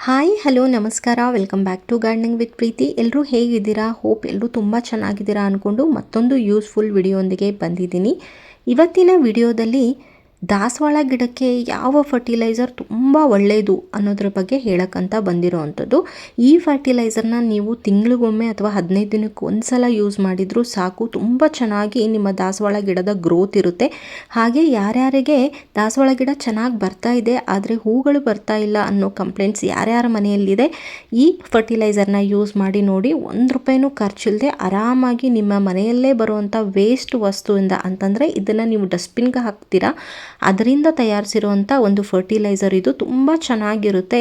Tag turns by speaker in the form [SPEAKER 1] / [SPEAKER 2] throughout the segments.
[SPEAKER 1] Hi hello ನಮಸ್ಕಾರ welcome back to gardening with Preethi. ಎಲ್ಲರೂ ಹೇಗಿದ್ದೀರಾ? ಹೋಪ್ ಎಲ್ಲರೂ ತುಂಬ ಚೆನ್ನಾಗಿದ್ದೀರಾ ಅಂದ್ಕೊಂಡು ಮತ್ತೊಂದು ಯೂಸ್ಫುಲ್ ವಿಡಿಯೋದೊಂದಿಗೆ ಬಂದಿದ್ದೀನಿ. ಇವತ್ತಿನ ವಿಡಿಯೋದಲ್ಲಿ ದಾಸವಾಳ ಗಿಡಕ್ಕೆ ಯಾವ ಫರ್ಟಿಲೈಸರ್ ತುಂಬ ಒಳ್ಳೆಯದು ಅನ್ನೋದ್ರ ಬಗ್ಗೆ ಹೇಳಕ್ಕಂತ ಬಂದಿರೋ ಅಂಥದ್ದು. ಈ ಫರ್ಟಿಲೈಸರ್ನ ನೀವು ತಿಂಗಳಿಗೊಮ್ಮೆ ಅಥವಾ 15 ದಿನಕ್ಕೆ ಒಂದ್ಸಲ ಯೂಸ್ ಮಾಡಿದರೂ ಸಾಕು, ತುಂಬ ಚೆನ್ನಾಗಿ ನಿಮ್ಮ ದಾಸವಾಳ ಗಿಡದ ಗ್ರೋತ್ ಇರುತ್ತೆ. ಹಾಗೆ ಯಾರ್ಯಾರಿಗೆ ದಾಸವಾಳ ಗಿಡ ಚೆನ್ನಾಗಿ ಬರ್ತಾ ಇದೆ ಆದರೆ ಹೂಗಳು ಬರ್ತಾ ಇಲ್ಲ ಅನ್ನೋ ಕಂಪ್ಲೇಂಟ್ಸ್ ಯಾರ್ಯಾರ ಮನೆಯಲ್ಲಿದೆ, ಈ ಫರ್ಟಿಲೈಸರ್ನ ಯೂಸ್ ಮಾಡಿ ನೋಡಿ. ₹1 ಖರ್ಚಿಲ್ಲದೆ ಆರಾಮಾಗಿ ನಿಮ್ಮ ಮನೆಯಲ್ಲೇ ಬರುವಂಥ ವೇಸ್ಟ್ ವಸ್ತುವಿಂದ, ಅಂತಂದರೆ ಇದನ್ನು ನೀವು ಡಸ್ಟ್ಬಿನ್ಗೆ ಹಾಕ್ತೀರಾ, ಅದರಿಂದ ತಯಾರಿಸಿರುವಂಥ ಒಂದು ಫರ್ಟಿಲೈಸರ್ ಇದು ತುಂಬ ಚೆನ್ನಾಗಿರುತ್ತೆ.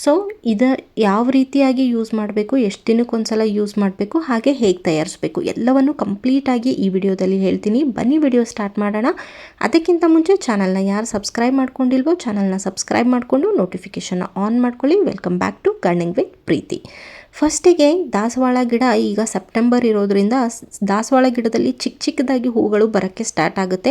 [SPEAKER 1] ಸೊ ಇದು ಯಾವ ರೀತಿಯಾಗಿ ಯೂಸ್ ಮಾಡಬೇಕು, ಎಷ್ಟು ದಿನಕ್ಕೊಂದ್ಸಲ ಯೂಸ್ ಮಾಡಬೇಕು, ಹಾಗೆ ಹೇಗೆ ತಯಾರಿಸಬೇಕು ಎಲ್ಲವನ್ನು ಕಂಪ್ಲೀಟಾಗಿ ಈ ವಿಡಿಯೋದಲ್ಲಿ ಹೇಳ್ತೀನಿ. ಬನ್ನಿ ವಿಡಿಯೋ ಸ್ಟಾರ್ಟ್ ಮಾಡೋಣ. ಅದಕ್ಕಿಂತ ಮುಂಚೆ ಚಾನಲ್ನ ಯಾರು ಸಬ್ಸ್ಕ್ರೈಬ್ ಮಾಡ್ಕೊಂಡಿಲ್ವೋ ಚಾನಲ್ನ ಸಬ್ಸ್ಕ್ರೈಬ್ ಮಾಡಿಕೊಂಡು ನೋಟಿಫಿಕೇಷನ್ನ ಆನ್ ಮಾಡ್ಕೊಳ್ಳಿ. Welcome back to gardening with Preethi. ಫಸ್ಟಿಗೆ ದಾಸವಾಳ ಗಿಡ ಈಗ ಸೆಪ್ಟೆಂಬರ್ ಇರೋದ್ರಿಂದ ದಾಸವಾಳ ಗಿಡದಲ್ಲಿ ಚಿಕ್ಕದಾಗಿ ಹೂಗಳು ಬರೋಕ್ಕೆ ಸ್ಟಾರ್ಟ್ ಆಗುತ್ತೆ.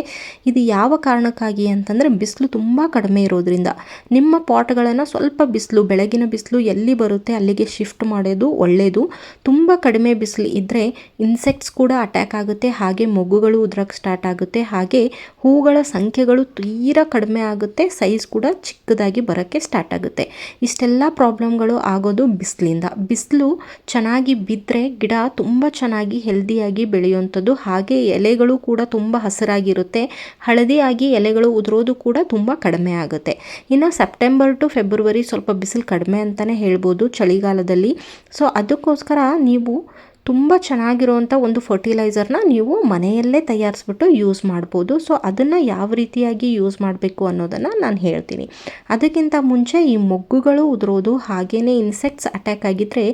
[SPEAKER 1] ಇದು ಯಾವ ಕಾರಣಕ್ಕಾಗಿ ಅಂತಂದರೆ ಬಿಸಿಲು ತುಂಬ ಕಡಿಮೆ ಇರೋದ್ರಿಂದ ನಿಮ್ಮ ಪಾಟ್ಗಳನ್ನು ಸ್ವಲ್ಪ ಬಿಸಿಲು, ಬೆಳಗಿನ ಬಿಸಿಲು ಎಲ್ಲಿ ಬರುತ್ತೆ ಅಲ್ಲಿಗೆ ಶಿಫ್ಟ್ ಮಾಡೋದು ಒಳ್ಳೆಯದು. ತುಂಬ ಕಡಿಮೆ ಬಿಸಿಲು ಇದ್ದರೆ ಇನ್ಸೆಕ್ಟ್ಸ್ ಕೂಡ ಅಟ್ಯಾಕ್ ಆಗುತ್ತೆ, ಹಾಗೆ ಮೊಗ್ಗುಗಳು ಉದ್ರಕ್ಕೆ ಸ್ಟಾರ್ಟ್ ಆಗುತ್ತೆ, ಹಾಗೆ ಹೂಗಳ ಸಂಖ್ಯೆಗಳು ತೀರಾ ಕಡಿಮೆ ಆಗುತ್ತೆ, ಸೈಜ್ ಕೂಡ ಚಿಕ್ಕದಾಗಿ ಬರೋಕ್ಕೆ ಸ್ಟಾರ್ಟ್ ಆಗುತ್ತೆ. ಇಷ್ಟೆಲ್ಲ ಪ್ರಾಬ್ಲಮ್ಗಳು ಆಗೋದು ಬಿಸಿಲಿಂದ. ಬಿಸಿಲು ಚೆನ್ನಾಗಿ ಬಿದ್ದರೆ ಗಿಡ ತುಂಬ ಚೆನ್ನಾಗಿ ಹೆಲ್ದಿಯಾಗಿ ಬೆಳೆಯುವಂಥದ್ದು. ಹಾಗೆ ಎಲೆಗಳು ಕೂಡ ತುಂಬ ಹಸಿರಾಗಿರುತ್ತೆ, ಹಳದಿಯಾಗಿ ಎಲೆಗಳು ಉದುರೋದು ಕೂಡ ತುಂಬ ಕಡಿಮೆ ಆಗುತ್ತೆ. ಇನ್ನು ಸೆಪ್ಟೆಂಬರ್ ಟು ಫೆಬ್ರವರಿ ಸ್ವಲ್ಪ ಬಿಸಿಲು ಕಡಿಮೆ ಅಂತಲೇ ಹೇಳ್ಬೋದು ಚಳಿಗಾಲದಲ್ಲಿ. ಸೊ ಅದಕ್ಕೋಸ್ಕರ ನೀವು ತುಂಬ ಚೆನ್ನಾಗಿರುವಂಥ ಒಂದು ಫರ್ಟಿಲೈಸರ್ನ ನೀವು ಮನೆಯಲ್ಲೇ ತಯಾರಿಸ್ಬಿಟ್ಟು ಯೂಸ್ ಮಾಡ್ಬೋದು. ಸೊ ಅದನ್ನು ಯಾವ ರೀತಿಯಾಗಿ ಯೂಸ್ ಮಾಡಬೇಕು ಅನ್ನೋದನ್ನು ನಾನು ಹೇಳ್ತೀನಿ. ಅದಕ್ಕಿಂತ ಮುಂಚೆ ಈ ಮೊಗ್ಗುಗಳು ಉದುರೋದು ಹಾಗೆಯೇ ಇನ್ಸೆಕ್ಟ್ಸ್ ಅಟ್ಯಾಕ್ ಆಗಿದ್ದರೆ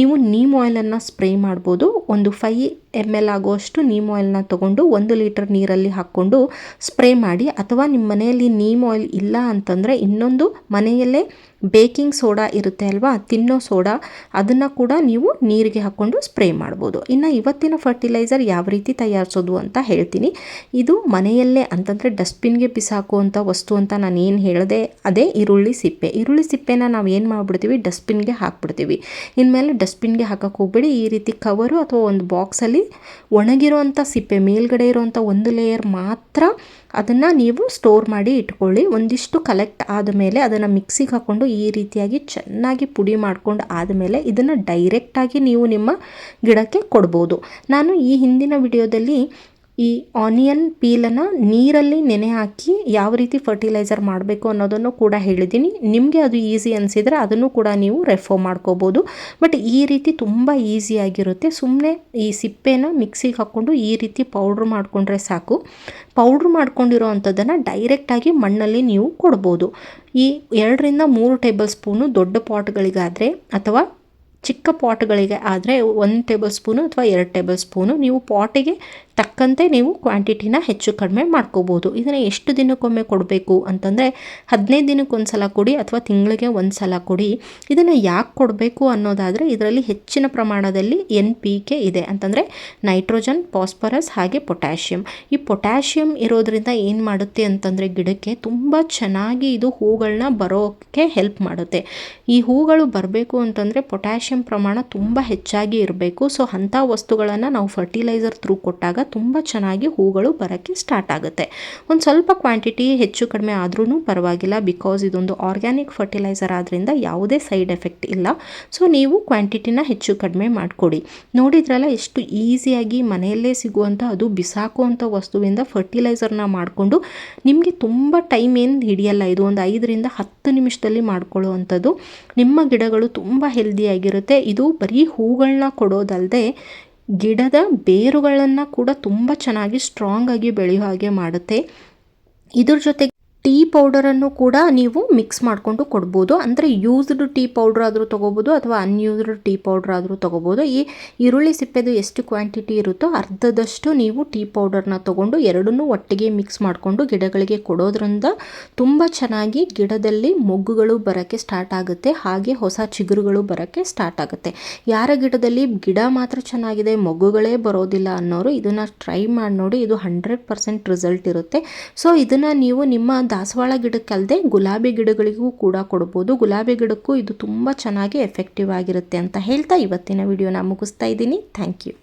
[SPEAKER 1] ನೀವು ನೀಮ್ ಆಯಿಲನ್ನು ಸ್ಪ್ರೇ ಮಾಡ್ಬೋದು. ಒಂದು 5 ml ಆಗುವಷ್ಟು ನೀಮ್ ಆಯಿಲ್ನ ತೊಗೊಂಡು 1 ಲೀಟರ್ ನೀರಲ್ಲಿ ಹಾಕ್ಕೊಂಡು ಸ್ಪ್ರೇ ಮಾಡಿ. ಅಥವಾ ನಿಮ್ಮ ಮನೆಯಲ್ಲಿ ನೀಮ್ ಆಯಿಲ್ ಇಲ್ಲ ಅಂತಂದರೆ ಇನ್ನೊಂದು ಮನೆಯಲ್ಲೇ ಬೇಕಿಂಗ್ ಸೋಡಾ ಇರುತ್ತೆ ಅಲ್ವಾ, ತಿನ್ನೋ ಸೋಡಾ, ಅದನ್ನು ಕೂಡ ನೀವು ನೀರಿಗೆ ಹಾಕ್ಕೊಂಡು ಸ್ಪ್ರೇ ಮಾಡ್ಬೋದು. ಇನ್ನು ಇವತ್ತಿನ ಫರ್ಟಿಲೈಸರ್ ಯಾವ ರೀತಿ ತಯಾರಿಸೋದು ಅಂತ ಹೇಳ್ತೀನಿ. ಇದು ಮನೆಯಲ್ಲೇ ಅಂತಂದರೆ ಡಸ್ಟ್ಬಿನ್ಗೆ ಬಿಸಾಕುವಂಥ ವಸ್ತು ಅಂತ ನಾನು ಏನು ಹೇಳಿದೆ ಅದೇ ಈರುಳ್ಳಿ ಸಿಪ್ಪೆ. ಈರುಳ್ಳಿ ಸಿಪ್ಪೆನ ನಾವು ಏನು ಮಾಡಿಬಿಡ್ತೀವಿ, ಡಸ್ಟ್ಬಿನ್ಗೆ ಹಾಕ್ಬಿಡ್ತೀವಿ. ಇನ್ಮೇಲೆ ಡಸ್ಟ್ಬಿನ್ಗೆ ಹಾಕಕ್ಕೆ ಹೋಗ್ಬೇಡಿ. ಈ ರೀತಿ ಕವರು ಅಥವಾ ಒಂದು ಬಾಕ್ಸಲ್ಲಿ ಒಣಗಿರುವಂಥ ಸಿಪ್ಪೆ ಮೇಲ್ಗಡೆ ಇರುವಂಥ ಒಂದು ಲೇಯರ್ ಮಾತ್ರ ಅದನ್ನು ನೀವು ಸ್ಟೋರ್ ಮಾಡಿ ಇಟ್ಕೊಳ್ಳಿ. ಒಂದಿಷ್ಟು ಕಲೆಕ್ಟ್ ಆದಮೇಲೆ ಅದನ್ನು ಮಿಕ್ಸಿಗೆ ಹಾಕ್ಕೊಂಡು ಈ ರೀತಿಯಾಗಿ ಚೆನ್ನಾಗಿ ಪುಡಿ ಮಾಡ್ಕೊಂಡು ಆದಮೇಲೆ ಇದನ್ನು ಡೈರೆಕ್ಟಾಗಿ ನೀವು ನಿಮ್ಮ ಗಿಡಕ್ಕೆ ಕೊಡ್ಬೋದು. ನಾನು ಈ ಹಿಂದಿನ ವಿಡಿಯೋದಲ್ಲಿ ಈ ಆನಿಯನ್ ಪೀಲನ್ನು ನೀರಲ್ಲಿ ನೆನೆ ಹಾಕಿ ಯಾವ ರೀತಿ ಫರ್ಟಿಲೈಸರ್ ಮಾಡಬೇಕು ಅನ್ನೋದನ್ನು ಕೂಡ ಹೇಳಿದ್ದೀನಿ. ನಿಮಗೆ ಅದು ಈಸಿ ಅನಿಸಿದರೆ ಅದನ್ನು ಕೂಡ ನೀವು ರೆಫರ್ ಮಾಡ್ಕೋಬೋದು. ಬಟ್ ಈ ರೀತಿ ತುಂಬ ಈಸಿಯಾಗಿರುತ್ತೆ. ಸುಮ್ಮನೆ ಈ ಸಿಪ್ಪೆನ ಮಿಕ್ಸಿಗೆ ಹಾಕ್ಕೊಂಡು ಈ ರೀತಿ ಪೌಡ್ರ್ ಮಾಡಿಕೊಂಡ್ರೆ ಸಾಕು. ಪೌಡ್ರ್ ಮಾಡ್ಕೊಂಡಿರೋ ಅಂಥದ್ದನ್ನು ಡೈರೆಕ್ಟಾಗಿ ಮಣ್ಣಲ್ಲಿ ನೀವು ಕೊಡ್ಬೋದು. ಈ 2 ರಿಂದ 3 ಟೇಬಲ್ ಸ್ಪೂನು ದೊಡ್ಡ ಪಾಟ್ಗಳಿಗಾದರೆ ಅಥವಾ ಚಿಕ್ಕ ಪಾಟ್ಗಳಿಗೆ ಆದರೆ 1 ಟೇಬಲ್ ಸ್ಪೂನು ಅಥವಾ 2 ಟೇಬಲ್ ಸ್ಪೂನು ನೀವು ಪಾಟಿಗೆ ತಕ್ಕಂತೆ ನೀವು ಕ್ವಾಂಟಿಟಿನ ಹೆಚ್ಚು ಕಡಿಮೆ ಮಾಡ್ಕೋಬೋದು. ಇದನ್ನು ಎಷ್ಟು ದಿನಕ್ಕೊಮ್ಮೆ ಕೊಡಬೇಕು ಅಂತಂದರೆ 15 ದಿನಕ್ಕೊಂದ್ಸಲ ಕೊಡಿ ಅಥವಾ ತಿಂಗಳಿಗೆ ಒಂದ್ಸಲ ಕೊಡಿ. ಇದನ್ನು ಯಾಕೆ ಕೊಡಬೇಕು ಅನ್ನೋದಾದರೆ ಇದರಲ್ಲಿ ಹೆಚ್ಚಿನ ಪ್ರಮಾಣದಲ್ಲಿ NPK ಇದೆ, ಅಂತಂದರೆ ನೈಟ್ರೋಜನ್, ಫಾಸ್ಫರಸ್ ಹಾಗೆ ಪೊಟ್ಯಾಷಿಯಮ್. ಈ ಪೊಟ್ಯಾಷಿಯಮ್ ಇರೋದ್ರಿಂದ ಏನು ಮಾಡುತ್ತೆ ಅಂತಂದರೆ ಗಿಡಕ್ಕೆ ತುಂಬ ಚೆನ್ನಾಗಿ ಇದು ಹೂಗಳನ್ನ ಬರೋಕ್ಕೆ ಹೆಲ್ಪ್ ಮಾಡುತ್ತೆ. ಈ ಹೂಗಳು ಬರಬೇಕು ಅಂತಂದರೆ ಪೊಟ್ಯಾಷಿಯಮ್ ಪ್ರಮಾಣ ತುಂಬ ಹೆಚ್ಚಾಗಿ ಇರಬೇಕು. ಸೊ ಅಂಥ ವಸ್ತುಗಳನ್ನು ನಾವು ಫರ್ಟಿಲೈಸರ್ ಥ್ರೂ ಕೊಟ್ಟಾಗ ತುಂಬ ಚೆನ್ನಾಗಿ ಹೂಗಳು ಬರೋಕ್ಕೆ ಸ್ಟಾರ್ಟ್ ಆಗುತ್ತೆ. ಒಂದು ಸ್ವಲ್ಪ ಕ್ವಾಂಟಿಟಿ ಹೆಚ್ಚು ಕಡಿಮೆ ಆದ್ರೂ ಪರವಾಗಿಲ್ಲ, ಬಿಕಾಸ್ ಇದೊಂದು ಆರ್ಗ್ಯಾನಿಕ್ ಫರ್ಟಿಲೈಸರ್ ಆದ್ದರಿಂದ ಯಾವುದೇ ಸೈಡ್ ಎಫೆಕ್ಟ್ ಇಲ್ಲ. ಸೊ ನೀವು ಕ್ವಾಂಟಿಟಿನ ಹೆಚ್ಚು ಕಡಿಮೆ ಮಾಡಿಕೊಡಿ. ನೋಡಿದ್ರಲ್ಲ ಎಷ್ಟು ಈಸಿಯಾಗಿ ಮನೆಯಲ್ಲೇ ಸಿಗುವಂಥ, ಅದು ಬಿಸಾಕುವಂಥ ವಸ್ತುವಿಂದ ಫರ್ಟಿಲೈಸರ್ನ ಮಾಡಿಕೊಂಡು ನಿಮಗೆ ತುಂಬ ಟೈಮ್ ಏನು ಹಿಡಿಯಲ್ಲ. ಇದು ಒಂದು 5 ರಿಂದ 10 ನಿಮಿಷದಲ್ಲಿ ಮಾಡ್ಕೊಳ್ಳೋ ಅಂಥದ್ದು. ನಿಮ್ಮ ಗಿಡಗಳು ತುಂಬ ಹೆಲ್ದಿಯಾಗಿರುತ್ತೆ. ಇದು ಬರೀ ಹೂಗಳನ್ನ ಕೊಡೋದಲ್ಲದೆ ಗಿಡದ ಬೇರುಗಳನ್ನು ಕೂಡ ತುಂಬ ಚೆನ್ನಾಗಿ ಸ್ಟ್ರಾಂಗ್ ಆಗಿ ಬೆಳೆಯೋ ಹಾಗೆ ಮಾಡುತ್ತೆ. ಇದ್ರ ಜೊತೆಗೆ ಟೀ ಪೌಡರನ್ನು ಕೂಡ ನೀವು ಮಿಕ್ಸ್ ಮಾಡಿಕೊಂಡು ಕೊಡ್ಬೋದು. ಅಂದರೆ ಯೂಸ್ಡ್ ಟೀ ಪೌಡ್ರ್ ಆದರೂ ತೊಗೋಬೋದು ಅಥವಾ ಅನ್ಯೂಸ್ಡ್ ಟೀ ಪೌಡ್ರ್ ಆದರೂ ತೊಗೋಬೋದು. ಈ ಈರುಳ್ಳಿ ಸಿಪ್ಪೆದು ಎಷ್ಟು ಕ್ವಾಂಟಿಟಿ ಇರುತ್ತೋ ಅರ್ಧದಷ್ಟು ನೀವು ಟೀ ಪೌಡರ್ನ ತೊಗೊಂಡು ಎರಡನ್ನೂ ಒಟ್ಟಿಗೆ ಮಿಕ್ಸ್ ಮಾಡಿಕೊಂಡು ಗಿಡಗಳಿಗೆ ಕೊಡೋದ್ರಿಂದ ತುಂಬ ಚೆನ್ನಾಗಿ ಗಿಡದಲ್ಲಿ ಮೊಗ್ಗುಗಳು ಬರೋಕ್ಕೆ ಸ್ಟಾರ್ಟ್ ಆಗುತ್ತೆ, ಹಾಗೆ ಹೊಸ ಚಿಗುರುಗಳು ಬರೋಕ್ಕೆ ಸ್ಟಾರ್ಟ್ ಆಗುತ್ತೆ. ಯಾರ ಗಿಡದಲ್ಲಿ ಗಿಡ ಮಾತ್ರ ಚೆನ್ನಾಗಿದೆ ಮೊಗ್ಗುಗಳೇ ಬರೋದಿಲ್ಲ ಅನ್ನೋರು ಇದನ್ನು ಟ್ರೈ ಮಾಡಿ ನೋಡಿ. ಇದು 100% ರಿಸಲ್ಟ್ ಇರುತ್ತೆ. ಸೊ ಇದನ್ನು ನೀವು ನಿಮ್ಮ ದಾಸವಾಳ ಗಿಡಕ್ಕಲ್ಲದೆ ಗುಲಾಬಿ ಗಿಡಗಳಿಗೂ ಕೂಡ ಕೊಡ್ಬೋದು. ಗುಲಾಬಿ ಗಿಡಕ್ಕೂ ಇದು ತುಂಬ ಚೆನ್ನಾಗಿ ಎಫೆಕ್ಟಿವ್ ಆಗಿರುತ್ತೆ ಅಂತ ಹೇಳ್ತಾ ಇವತ್ತಿನ ವಿಡಿಯೋನ ಮುಗಿಸ್ತಾ ಇದ್ದೀನಿ. Thank you.